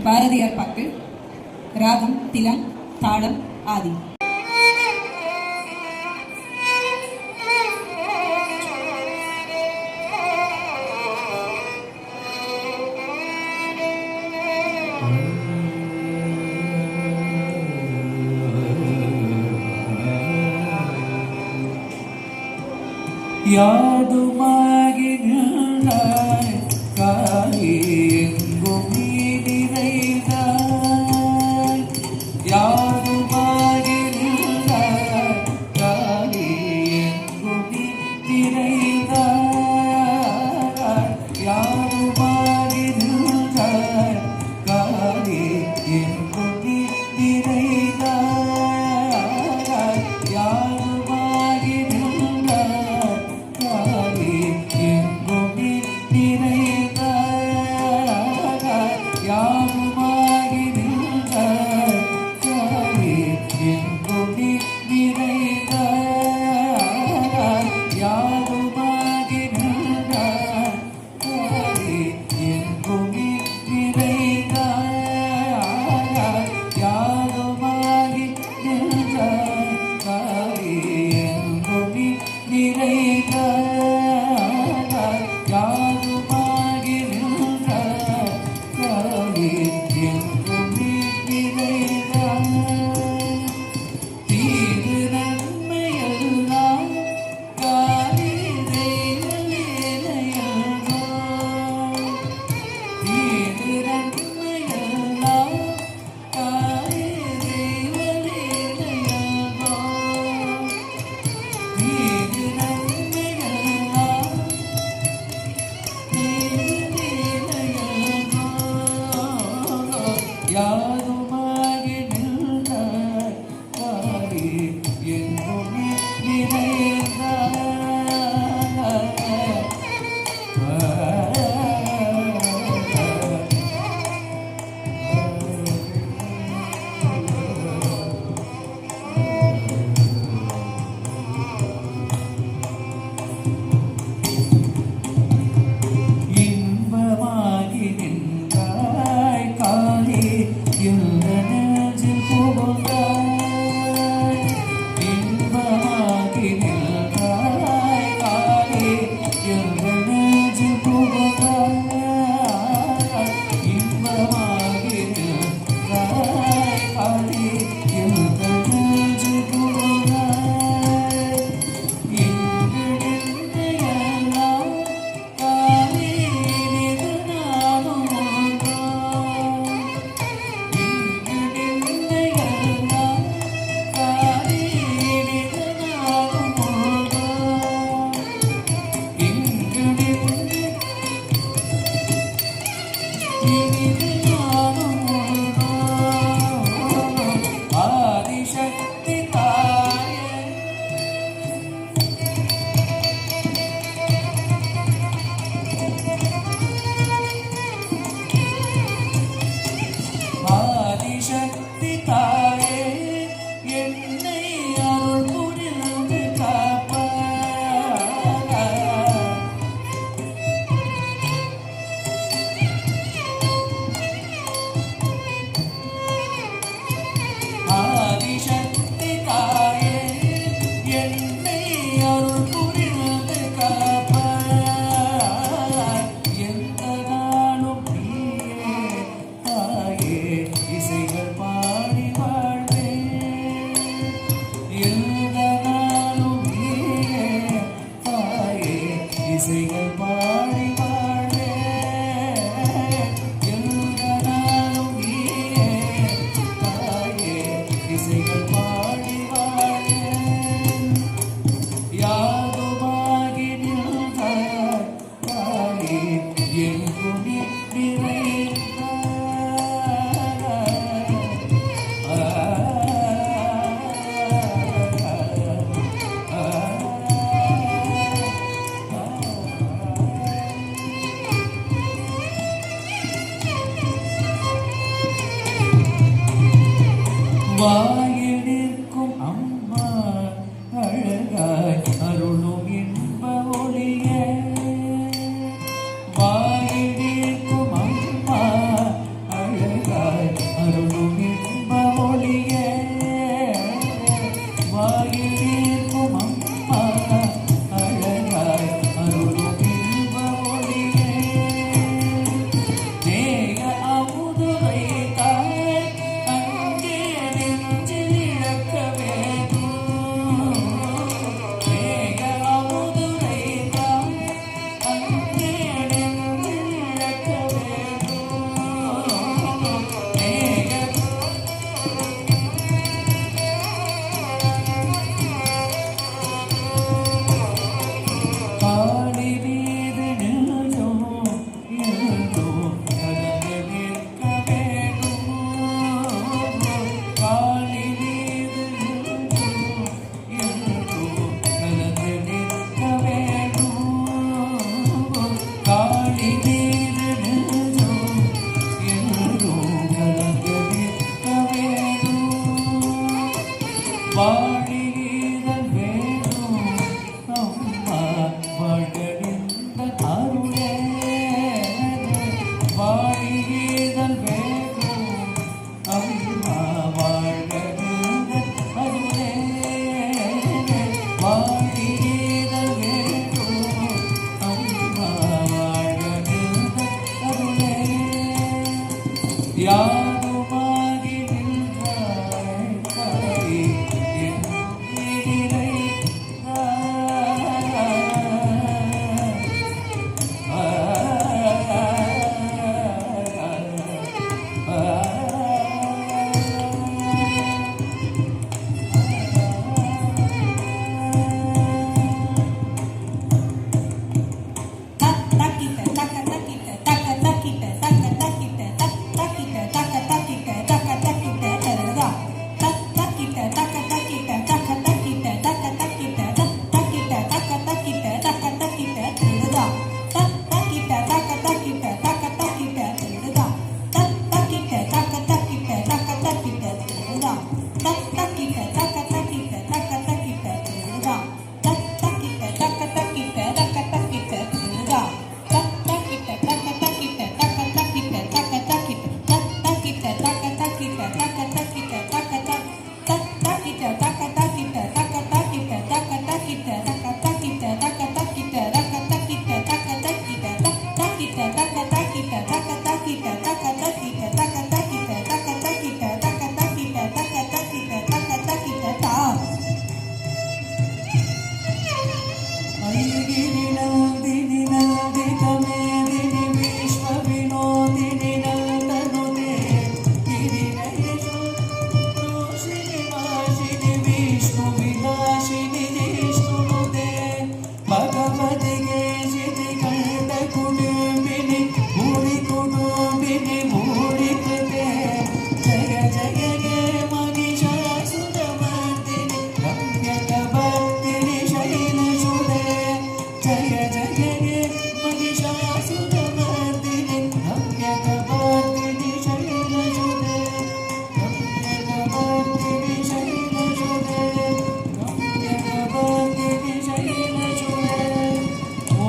பாரதியார் பாட்டு. ராகம் திலம், தாளம் ஆதி. யாதுமாகி நின்றாய் காயெங்கும் நீ நிறைந்தாய். யாதுமாகி நின்றாய் காயெங்கும் நீ நிறைந்தாய். யாதுமாகி நின்றாய் காயெங்கும் நீ நிறைந்தாய். யாதுமாகி யாதுமாகி நின்றாய் காயெங்கும் நீ நிறைந்தாய். இன்பமாகி நின்றாய் காலே இந்த நெஞ்சில் புகுந்தாய். இன்பமாகி நின்றாய் காலே இந்த நெஞ்சில் புகுந்தாய். இன்பமாகி நின்றாய் காலே இந்த நெஞ்சில் புகுந்தாய். இங்கு நின்றையெல்லாம் காலே இது நானும் ஆதிசக்தி தாயே ஆதிசக்தி தாயே என்னை அருள் புரிந்து காப்பாய். ஆதிசக்தி தாயே என்னை அருள் புரிந்து காப்பாய். எந்த நாளும் நீயே தாயே இசைகள் பாடி வாழ்வேன். எந்த நாளும் நீயே தாயே இசைகள் பாடி வாழ்வேன். எந்த நாளும் நீயே தாயே இசைகள் பாடி வாழ்வேன். யாதுமாகி நின்றாய் காலே எங்கும் நீ வாயில் நிற்கும் அம்மா அழகாய் அருளும் இன்ப ஒளிய. வாயில் நிற்கும் அம்மா அழகாய் வாழியீரல் வேணும் அம்மா வாழ்கின்ற அருளே வாழியீரல் வேணும் அம்மா வாழ்கின்ற அருளே வாழியீரல் வேணும் அம்மா வாழ்கின்ற அருளே யாதுமாகி நின்றாய் தாயே என் உயிரை गिरिनन्दिनि नन्दितमेदिनि विश्वविनोदिनि नन्दनुते गिरिनयेषु दोषिनि वासिनि विष्णुविलासिनि जिष्णुनुते भगवति केशिनि कण्ठकुटुम्बिनि भूरिकुटुम्बिनि भूरिकृते जय जय हे महिषासुरमर्दिनि रम्यकभक्तिनि शैलसुते जय जय हे महिषासुरमर्दिनि रम्यकभक्तिनि शैलसुते रम्यकभक्तिनि शैलसुते रम्यकभक्तिनि शैलसुते ॐ